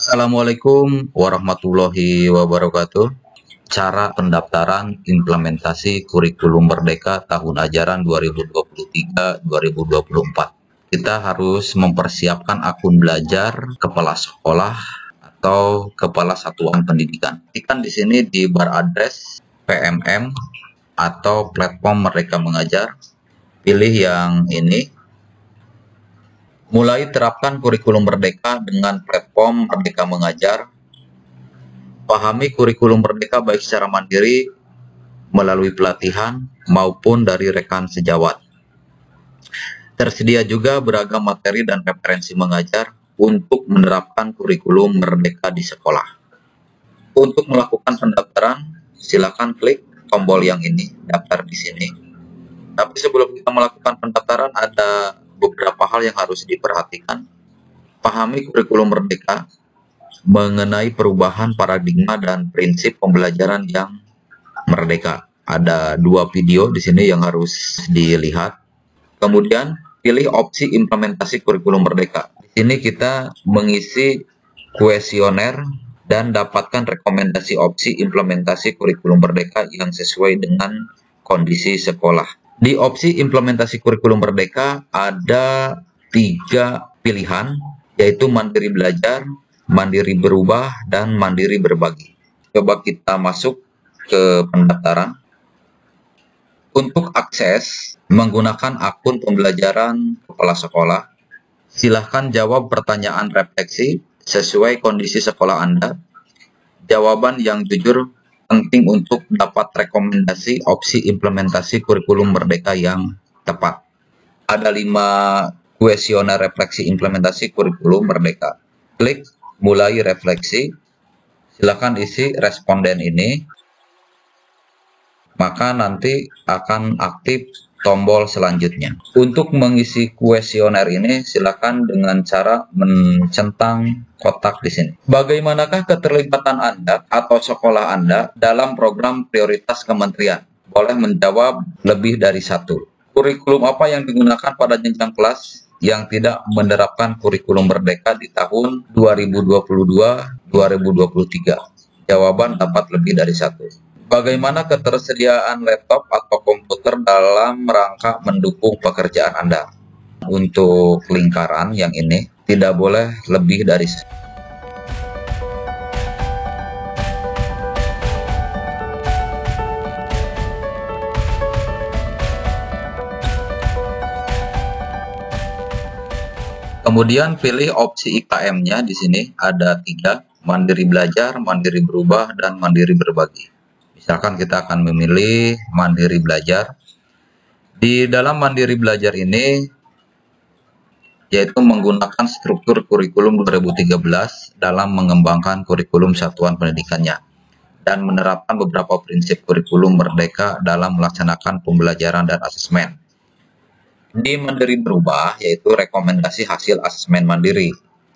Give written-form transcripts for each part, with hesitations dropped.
Assalamualaikum warahmatullahi wabarakatuh. Cara pendaftaran implementasi kurikulum Merdeka tahun ajaran 2023-2024. Kita harus mempersiapkan akun belajar kepala sekolah atau kepala satuan pendidikan. Ketikkan di sini di bar address PMM atau platform Merdeka Mengajar. Pilih yang ini. Mulai terapkan kurikulum Merdeka dengan platform Merdeka Mengajar. Pahami kurikulum Merdeka baik secara mandiri melalui pelatihan maupun dari rekan sejawat. Tersedia juga beragam materi dan referensi mengajar untuk menerapkan kurikulum Merdeka di sekolah. Untuk melakukan pendaftaran, silakan klik tombol yang ini, daftar di sini. Tapi sebelum kita melakukan pendaftaran, ada beberapa hal yang harus diperhatikan. Pahami kurikulum Merdeka mengenai perubahan paradigma dan prinsip pembelajaran yang merdeka. Ada 2 video di sini yang harus dilihat. Kemudian pilih opsi implementasi kurikulum Merdeka. Di sini kita mengisi kuesioner dan dapatkan rekomendasi opsi implementasi kurikulum Merdeka yang sesuai dengan kondisi sekolah. Di opsi implementasi kurikulum Merdeka ada 3 pilihan, yaitu mandiri belajar, mandiri berubah, dan mandiri berbagi. Coba kita masuk ke pendaftaran. Untuk akses menggunakan akun pembelajaran kepala sekolah, silahkan jawab pertanyaan refleksi sesuai kondisi sekolah Anda. Jawaban yang jujur penting untuk dapat rekomendasi opsi implementasi kurikulum Merdeka yang tepat. Ada 5 kuesioner refleksi implementasi kurikulum Merdeka. Klik mulai refleksi. Silakan isi responden ini. Maka nanti akan aktif tombol selanjutnya. Untuk mengisi kuesioner ini, silakan dengan cara mencentang kotak di sini. Bagaimanakah keterlibatan Anda atau sekolah Anda dalam program prioritas kementerian? Boleh menjawab lebih dari 1. Kurikulum apa yang digunakan pada jenjang kelas yang tidak menerapkan kurikulum Merdeka di tahun 2022-2023? Jawaban dapat lebih dari 1. Bagaimana ketersediaan laptop atau komputer dalam rangka mendukung pekerjaan Anda? Untuk lingkaran yang ini, tidak boleh lebih dari 1. Kemudian pilih opsi IKM-nya di sini ada 3, mandiri belajar, mandiri berubah, dan mandiri berbagi. Misalkan kita akan memilih mandiri belajar. Di dalam mandiri belajar ini, yaitu menggunakan struktur kurikulum 2013 dalam mengembangkan kurikulum satuan pendidikannya dan menerapkan beberapa prinsip kurikulum Merdeka dalam melaksanakan pembelajaran dan asesmen. Di mandiri berubah, yaitu rekomendasi hasil asesmen mandiri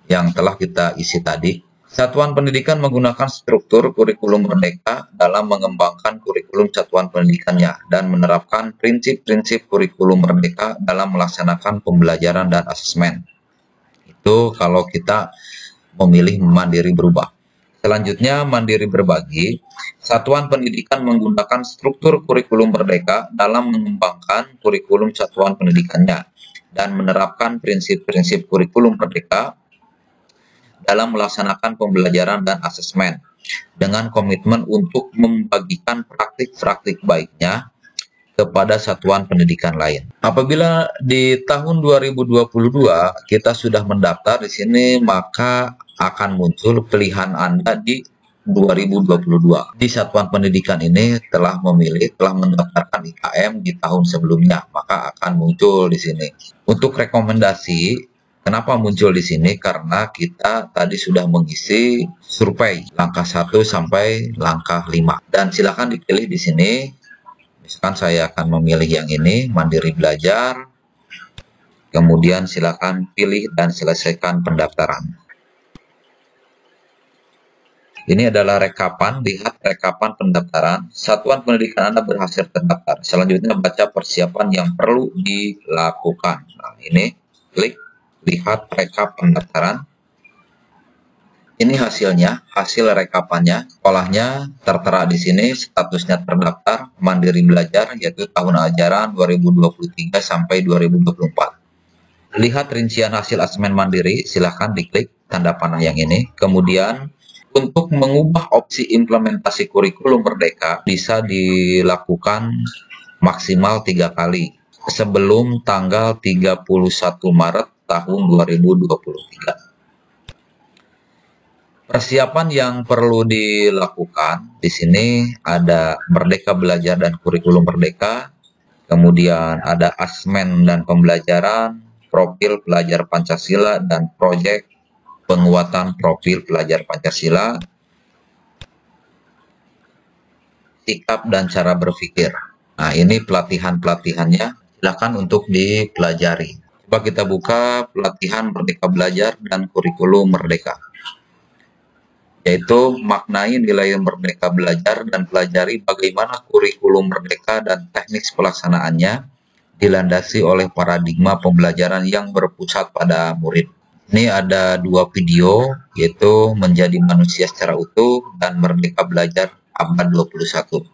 yang telah kita isi tadi. Satuan pendidikan menggunakan struktur kurikulum Merdeka dalam mengembangkan kurikulum satuan pendidikannya dan menerapkan prinsip-prinsip kurikulum Merdeka dalam melaksanakan pembelajaran dan asesmen. Itu kalau kita memilih mandiri berubah. Selanjutnya, mandiri berbagi. Satuan pendidikan menggunakan struktur kurikulum Merdeka dalam mengembangkan kurikulum satuan pendidikannya dan menerapkan prinsip-prinsip kurikulum Merdeka dalam melaksanakan pembelajaran dan asesmen dengan komitmen untuk membagikan praktik-praktik baiknya kepada satuan pendidikan lain. Apabila di tahun 2022 kita sudah mendaftar di sini, maka akan muncul pilihan Anda di 2022. Di satuan pendidikan ini telah mendaftarkan IKM di tahun sebelumnya, maka akan muncul di sini. Untuk rekomendasi, kenapa muncul di sini? Karena kita tadi sudah mengisi survei langkah 1 sampai langkah 5. Dan silakan dipilih di sini. Misalkan saya akan memilih yang ini, mandiri belajar. Kemudian silakan pilih dan selesaikan pendaftaran. Ini adalah rekapan, lihat rekapan pendaftaran. Satuan pendidikan Anda berhasil terdaftar. Selanjutnya baca persiapan yang perlu dilakukan. Nah, ini klik lihat rekap pendaftaran. Ini hasilnya, hasil rekapannya. Sekolahnya tertera di sini, statusnya terdaftar Mandiri Belajar, yaitu tahun ajaran 2023 sampai 2024. Lihat rincian hasil asesmen mandiri, silahkan diklik tanda panah yang ini. Kemudian, untuk mengubah opsi implementasi kurikulum Merdeka bisa dilakukan maksimal 3 kali sebelum tanggal 31 Maret tahun 2023. Persiapan yang perlu dilakukan di sini ada Merdeka Belajar dan Kurikulum Merdeka, kemudian ada asesmen dan pembelajaran, profil pelajar Pancasila, dan proyek penguatan profil pelajar Pancasila, sikap dan cara berpikir. Nah, ini pelatihan-pelatihannya, silakan untuk dipelajari. Coba kita buka pelatihan Merdeka Belajar dan Kurikulum Merdeka, yaitu maknai nilai Merdeka Belajar dan pelajari bagaimana kurikulum Merdeka dan teknik pelaksanaannya dilandasi oleh paradigma pembelajaran yang berpusat pada murid. Ini ada 2 video, yaitu Menjadi Manusia Secara Utuh dan Merdeka Belajar Abad 21.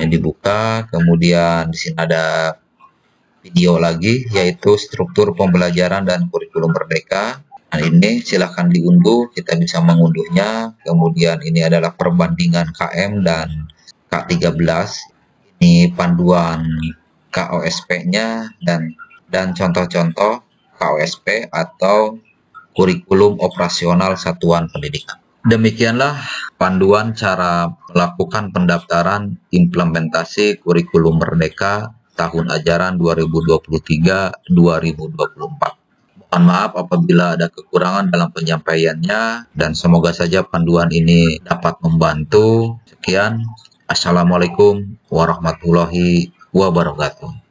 Ini dibuka, kemudian di sini ada video lagi, yaitu Struktur Pembelajaran dan Kurikulum Merdeka. Nah, ini silahkan diunduh, kita bisa mengunduhnya. Kemudian ini adalah perbandingan KM dan K13. Ini panduan KOSP-nya dan contoh-contoh KOSP atau kurikulum operasional satuan pendidikan. Demikianlah panduan cara melakukan pendaftaran implementasi kurikulum Merdeka tahun ajaran 2023-2024. Mohon maaf apabila ada kekurangan dalam penyampaiannya, dan semoga saja panduan ini dapat membantu. Sekian, Assalamualaikum warahmatullahi wabarakatuh.